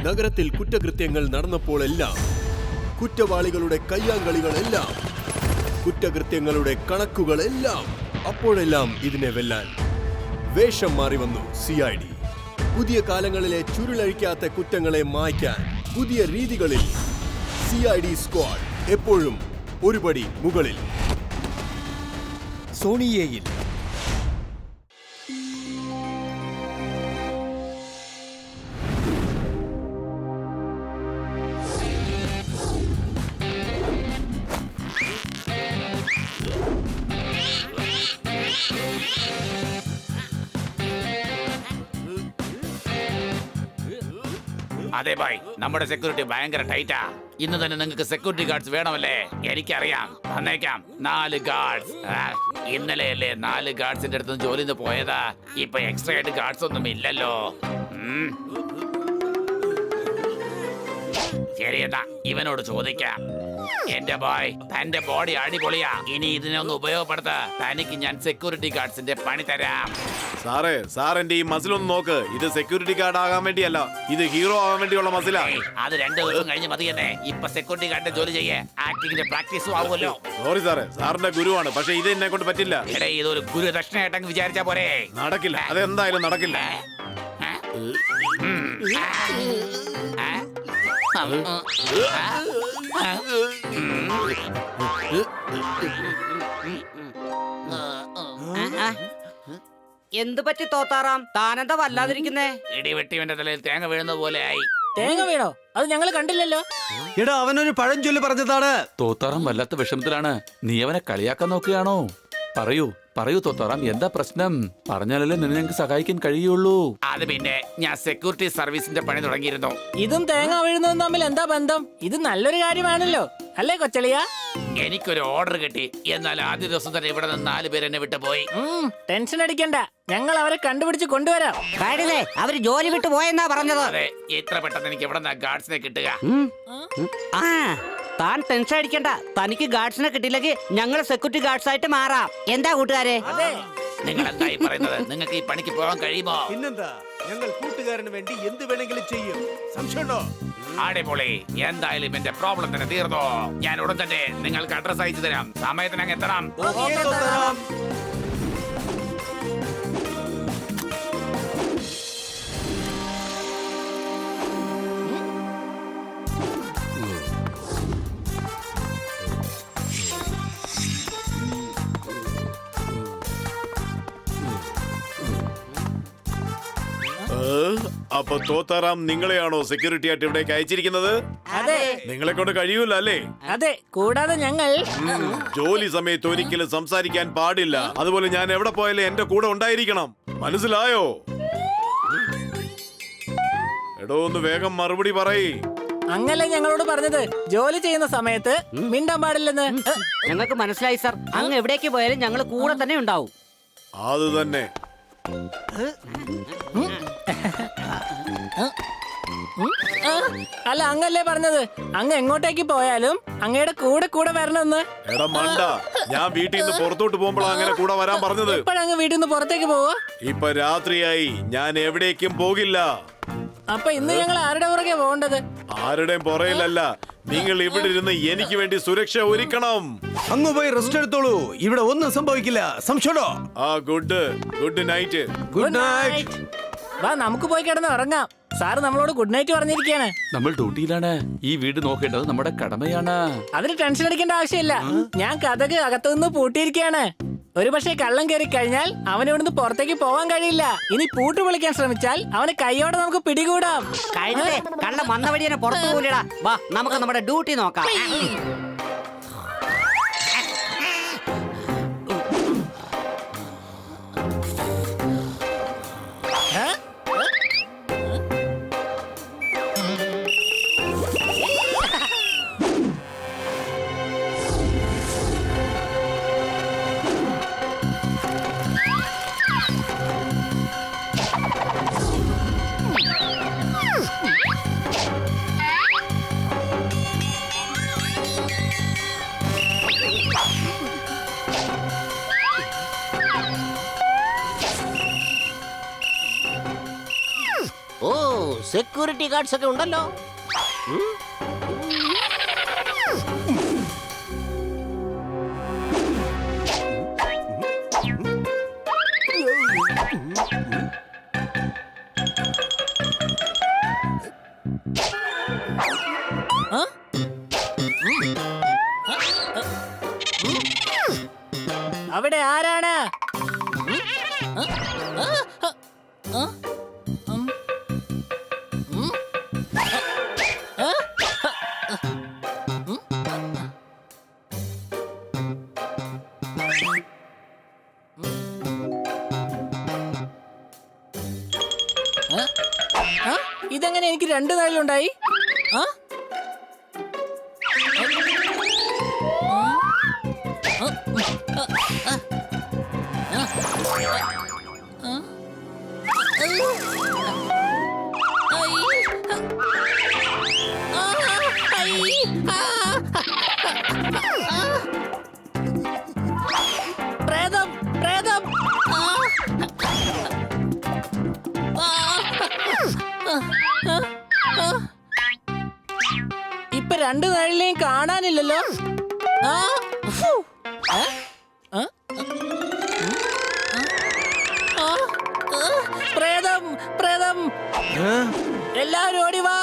നഗരത്തിൽ കുറ്റകൃത്യങ്ങൾ നടന്നപ്പോഴെല്ലാം, കുറ്റവാളികളുടെ കയ്യാങ്കളികളെല്ലാം, കുറ്റകൃത്യങ്ങളുടെ കണക്കുകളെല്ലാം, അപ്പോഴെല്ലാം ഇതിനെ വെല്ലാൻ വേഷം മാറി വന്നു CID. പുതിയ കാലങ്ങളിലെ ചുരുളഴിക്കാത്ത കുറ്റങ്ങളെ മായ്ക്കാൻ പുതിയ രീതികളിൽ CID സ്ക്വാഡ് എപ്പോഴും ഒരുപടി മുകളിൽ. സോണിയേയിൽ അതെ ഭായ്, നമ്മുടെ സെക്യൂരിറ്റി ഭയങ്കര ടൈറ്റാ. ഇന്ന് തന്നെ നിങ്ങൾക്ക് സെക്യൂരിറ്റി ഗാർഡ്സ് വേണമല്ലേ? എനിക്കറിയാം, തന്നേക്കാം 4 ഗാർഡ്സ്. ഇന്നലെയല്ലേ 4 ഗാർഡ്സിന്റെ അടുത്ത് ജോലിന്ന് പോയതാ. ഇപ്പൊ എക്സ്ട്രാ ആയിട്ട് ഗാർഡ്സ് ഒന്നും ഇല്ലല്ലോ. ശരിയെന്നാ ഇവനോട് ചോദിക്കാം. എന്റെ ബോയ്, തന്റെ ബോഡി അടിപൊളിയാ. ഇനി ഇതിനൊന്ന് ഉപയോഗപ്പെടുത്ത. തനിക്ക് ഞാൻ സെക്യൂരിറ്റി ഗാർഡ്സിന്റെ പണി തരാം. സാറേ, സാറിന്റെ ഈ മസിലൊന്ന് നോക്ക്. ഇത് സെക്യൂരിറ്റി ഗാർഡ് ആകാൻ വേണ്ടിയല്ല, ഇത് ഹീറോ ആകാൻ വേണ്ടിയുള്ള മസിലാ. അത് 2 ദിവസം കഴിഞ്ഞ് മതിയെന്നേ. ഇപ്പൊ സെക്യൂരിറ്റി ഗാർഡിന്റെ ജോലി ചെയ്യേ ആക്ടിങ്ങിന്റെ പ്രാക്ടീസും ആവുമല്ലോ. സോറി സാറേ, സാറിന്റെ ഗുരുവാണ്, പക്ഷെ ഇത് എന്നെ കൊണ്ട് പറ്റില്ല. എടേ, ഇതൊരു ഗുരുദക്ഷിണയായിട്ടങ്ങ് വിചാരിച്ചാ പോരെ? നടക്കില്ല, അതെന്തായാലും നടക്കില്ല. എന്ത് പറ്റി തോത്താറാം? താനെന്താ വല്ലാതിരിക്കുന്നേ? ഇടിവെട്ടിവന്റെ തലയിൽ തേങ്ങ വീഴുന്നത് പോലെ ആയി. തേങ്ങ വീണോ? അത് ഞങ്ങൾ കണ്ടില്ലല്ലോ. എടാ, അവനൊരു പഴഞ്ചൊല്ല് പറഞ്ഞതാണ്. തോത്താറാം വല്ലാത്ത വിഷമത്തിലാണ്. നീ അവനെ കളിയാക്കാൻ നോക്കുകയാണോ? പറയൂ പറയൂ തോത്താറാം, എന്താ പ്രശ്നം? പറഞ്ഞാലല്ലേ നിന്നെ ഞങ്ങൾക്ക് സഹായിക്കാൻ കഴിയുള്ളൂ. അത് പിന്നെ ഞാൻ സെക്യൂരിറ്റി സർവീസിന്റെ പണി തുടങ്ങിയിരുന്നു. ഇതും തേങ്ങ വീഴുന്നതും തമ്മിൽ എന്താ ബന്ധം? ഇത് നല്ലൊരു കാര്യമാണല്ലോ, അല്ലേ കൊച്ചളിയ? എനിക്കൊരു ഓർഡർ കിട്ടി. എന്നാൽ ആദ്യ ദിവസം തന്നെ ഇവിടെ നിന്ന് 4 പേര് എന്നെ വിട്ടു പോയി. ടെൻഷൻ അടിക്കണ്ട, ഞങ്ങൾ അവരെ കണ്ടുപിടിച്ച് കൊണ്ടുവരാം. കാര്യല്ലേ, അവര് ജോലി വിട്ടു പോയെന്നാ പറഞ്ഞത്. അതെ, ഇത്ര പെട്ടെന്ന് എനിക്ക് എവിടെ ഗാർഡ്സിനെ കിട്ടുക? ആ, താൻ ടെൻഷൻ അടിക്കണ്ട. തനിക്ക് ഗാർഡ്സിനെ കിട്ടിയില്ലെങ്കിൽ ഞങ്ങൾ സെക്യൂരിറ്റി ഗാർഡ്സ് ആയിട്ട് മാറാം. എന്താ കൂട്ടുകാരെ? നിങ്ങൾ എന്തായി പറയുന്നത്? നിങ്ങൾക്ക് ഈ പണിക്ക് പോകാൻ കഴിയുമോ? പിന്നെന്താ, ഞങ്ങൾ കൂട്ടുകാരന് വേണ്ടി എന്ത് വേണമെങ്കിലും ചെയ്യും. സംശയമുണ്ടോ? അടിപൊളി. എന്തായാലും എന്റെ പ്രോബ്ലം തന്നെ തീർന്നോ. ഞാൻ ഉടൻ തന്നെ നിങ്ങൾക്ക് അഡ്രസ് അയച്ചു തരാം. സമയത്തിനങ്ങ് എത്തണം. അപ്പൊ തോത്താറാം നിങ്ങളെയാണോ സെക്യൂരിറ്റി ആയിട്ട് ഇവിടേക്ക് അയച്ചിരിക്കുന്നത്? അതെ. നിങ്ങളെ കൊണ്ട് കഴിയൂല അല്ലേ? അതെ, കൂടാതെ ഞങ്ങൾ ജോലി സമയത്ത് ഒരിക്കലും സംസാരിക്കാൻ പാടില്ല. അതുപോലെ ഞാൻ എവിടെ പോയാലും എന്റെ കൂടെ ഉണ്ടായിരിക്കണം. മനസ്സിലായോ? എടോ, ഒന്ന് വേഗം മറുപടി പറയ്. അങ്ങല്ലേ ഞങ്ങളോട് പറഞ്ഞത് ജോലി ചെയ്യുന്ന സമയത്ത് മിണ്ടാൻ പാടില്ലെന്ന്. ഞങ്ങൾക്ക് മനസ്സിലായി സർ. അങ്ങ് എവിടേക്ക് പോയാലും ഞങ്ങൾ കൂടെ തന്നെ ഉണ്ടാവും. അത് തന്നെ. അല്ല, അങ്ങല്ലേ പറഞ്ഞത് അങ്ങ് എങ്ങോട്ടേക്ക് പോയാലും അങ്ങയുടെ കൂടെ കൂടെ വരണമെന്ന്. എടാ മണ്ട, ഞാൻ വീട്ടിൽ നിന്ന് പുറത്തോട്ട് പോകുമ്പോഴാണ് അങ്ങനെ കൂടെ വരാൻ പറഞ്ഞത്. ഇപ്പോഴങ്ങ് വീട്ടിൽ നിന്ന് പുറത്തേക്ക് പോവാ? ഇപ്പൊ രാത്രിയായി, ഞാൻ എവിടേക്കും പോകില്ല. അപ്പൊ ഇന്ന് ഞങ്ങൾ ആരുടെ പുറകെ പോകേണ്ടത്? ആരുടെയും പുറയിലല്ല. നിങ്ങൾ ഇവിടെ ഇരുന്ന് എനിക്ക് വേണ്ടി സുരക്ഷ ഒരുക്കണം. അങ്ങ് പോയി റെസ്റ്റ് എടുത്തോളൂ, ഇവിടെ ഒന്നും സംഭവിക്കില്ല. സംശയമുണ്ടോ? Good night. Good night. വാ, നമുക്ക് പോയി കിടന്ന് ഉറങ്ങാം. സാറ് നമ്മളോട് ഗുഡ് നൈറ്റ് പറഞ്ഞിരിക്കുകയാണ്. നമ്മൾ ഡ്യൂട്ടിയിലാണ്. ഈ വീട് നോക്കേണ്ടത് നമ്മുടെ കടമയാണ്. അതിന് ടെൻഷൻ അടിക്കേണ്ട ആവശ്യമില്ല. ഞാൻ കഥക് അകത്തുനിന്ന് പൂട്ടിയിരിക്കുകയാണ്. ഒരു പക്ഷേ കള്ളം കയറി കഴിഞ്ഞാൽ അവന് ഇവിടുന്ന് പുറത്തേക്ക് പോവാൻ കഴിയില്ല. ഇനി പൂട്ട് വിളിക്കാൻ ശ്രമിച്ചാൽ അവന് കൈയോടെ നമുക്ക് പിടികൂടാം. കള്ളം വന്ന വഴിയെ പുറത്തു പോലിടാ. വാ, നമുക്ക് നമ്മുടെ ഡ്യൂട്ടി നോക്കാം. സെക്യൂരിറ്റി ഗാർഡ്സ് ഒക്കെ ഉണ്ടല്ലോ. അവിടെ ആരാണ്? ഇതെങ്ങനെ എനിക്ക് 2 നിഴലുണ്ടായി? പ്രേതം, പ്രേതം. ഇപ്പൊ 2 നിഴലിനെയും കാണാനില്ലല്ലോ. പ്രേതം, പ്രേതം. എല്ലാവരും ഓടി വാ.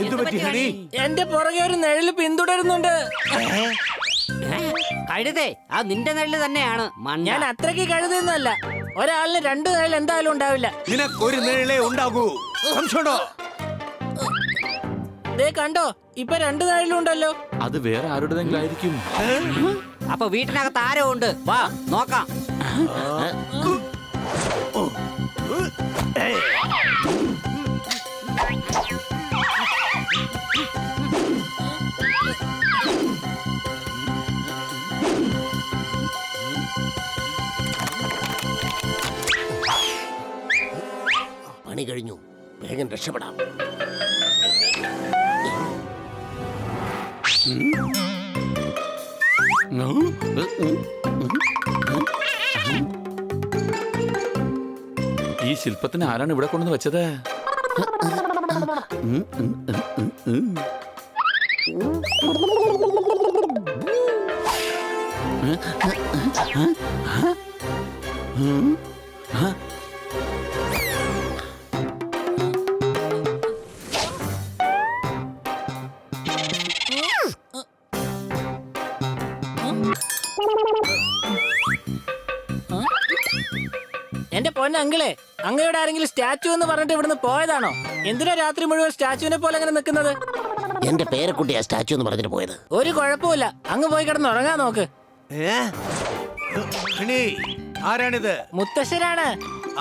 എന്തു പറ്റി ഹണി? എന്റെ പുറകെ ഒരു നിഴല് പിന്തുടരുന്നുണ്ട്. കഴുതേ, അത് നിന്റെ നെല്ല് തന്നെയാണ്. ഞാൻ അത്രയ്ക്ക് കഴുതുന്നല്ല. ഒരാളിന് 2 നിഴൽ എന്തായാലും ഉണ്ടാവില്ല. നിനക്കൊരു നിഴലേ ഉണ്ടാകൂ. സംശയമുണ്ടോ? ദേ കണ്ടോ, ഇപ്പൊ 2 നിഴലുണ്ടല്ലോ. അത് വേറെ ആരുടെതെങ്കിലും ആയിരിക്കും. അപ്പൊ വീട്ടിനകത്ത് ആരോ ഉണ്ട്. വാ നോക്കാം. പണി കഴിഞ്ഞു, വേഗം രക്ഷപ്പെടാം. ഈ ശില്പത്തിന് ആരാണ് ഇവിടെ കൊണ്ടുവന്ന് വെച്ചത്? എന്റെ പൊന്നങ്കിളെ, അങ്ങയുടെ ആരെങ്കിലും സ്റ്റാച്ചു എന്ന് പറഞ്ഞിട്ട് ഇവിടുന്ന് പോയതാണോ? എന്തിനാ രാത്രി മുഴുവൻ സ്റ്റാച്ചുവിനെ പോലെ അങ്ങനെ നിൽക്കുന്നത്? എന്റെ പേരക്കുട്ടിയാ സ്റ്റാച്ചു എന്ന് പറഞ്ഞിട്ട് പോയത്. ഒരു കുഴപ്പമില്ല, അങ്ങ് പോയി കിടന്ന് ഉറങ്ങാൻ നോക്ക്. ഹണി, ആരാണിത്? മുത്തശ്ശനാണ്.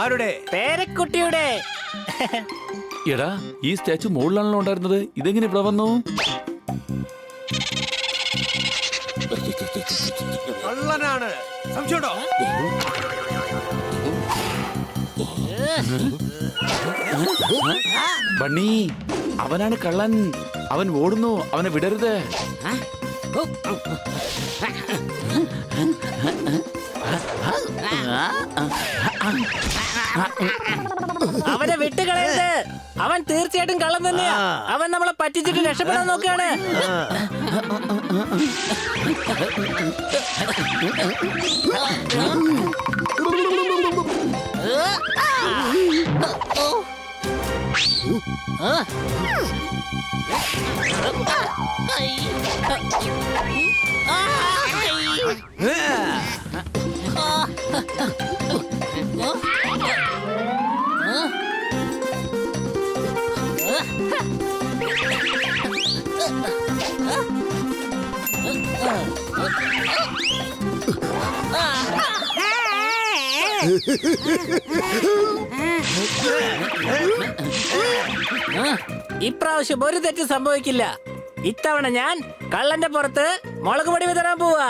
ആരുടെ? പേരക്കുട്ടിയുടെ. എടാ, ഈ സ്റ്റാച്ചു മുകളിലാണല്ലോ ഉണ്ടായിരുന്നത്. ഇതെങ്ങനെ ഇവിടെ വന്നു? കള്ളനാണ്. സംശയമുണ്ടോ? ബണ്ണി, അവനാണ് കള്ളൻ. അവൻ ഓടുന്നു, അവനെ വിടരുത്. അവനെ വിട്ടുകളയരുത്. അവൻ തീർച്ചയായിട്ടും കള്ളം തന്നെയാ. അവൻ നമ്മളെ പറ്റിച്ചിട്ട് രക്ഷപ്പെടാൻ നോക്കുകയാണ്. ഇപ്രാവശ്യം ഒരു തെറ്റ് സംഭവിക്കില്ല. ഇത്തവണ ഞാൻ കള്ളന്റെ പുറത്ത് മുളക് പൊടി വിതറാൻ പോവാ.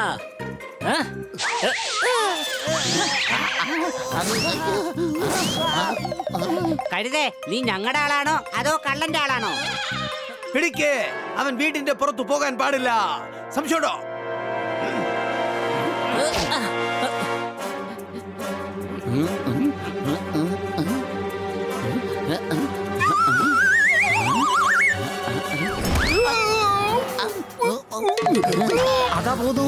കഴുതേ, നീ ഞങ്ങളുടെ ആളാണോ അതോ കള്ളന്റെ ആളാണോ? പിടിക്ക്. അവൻ വീടിന്റെ പുറത്തു പോകാൻ പാടില്ല. സംശയമുണ്ടോ? അതാ പോന്നു.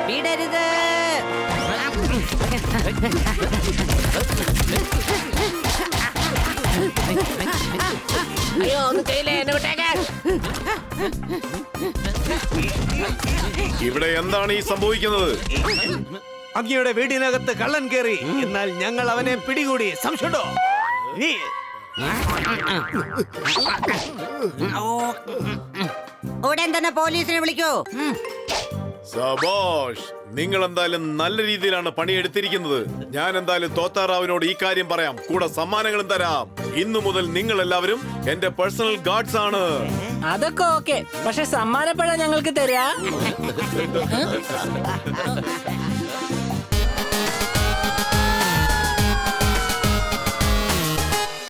വിടരുത്. അയ്യോ ഒന്നും ചെയ്യില്ലേ, എന്നെ വിട്ടേക്ക്. ഇവിടെ എന്താണ് ഈ സംഭവിക്കുന്നത്? അങ്ങയുടെ വീടിനകത്ത് കള്ളൻ കയറി. എന്നാൽ ഞങ്ങൾ അവനെ പിടികൂടി. സംശയമുണ്ടോ? നീ ഉടൻ തന്നെ പോലീസിനെ വിളിക്കൂ. സബാഷ്, നിങ്ങൾ എന്തായാലും നല്ല രീതിയിലാണ് പണിയെടുത്തിരിക്കുന്നത്. ഞാൻ എന്തായാലും തോത്താറാവിനോട് ഈ കാര്യം പറയാം, കൂടെ സമ്മാനങ്ങളും തരാം. ഇന്നു മുതൽ നിങ്ങൾ എല്ലാവരും എന്റെ പേഴ്സണൽ ഗാർഡ്സ് ആണ്. അതൊക്കെ ഓക്കെ, പക്ഷെ സമ്മാനപ്പഴം ഞങ്ങൾക്ക് തരാ.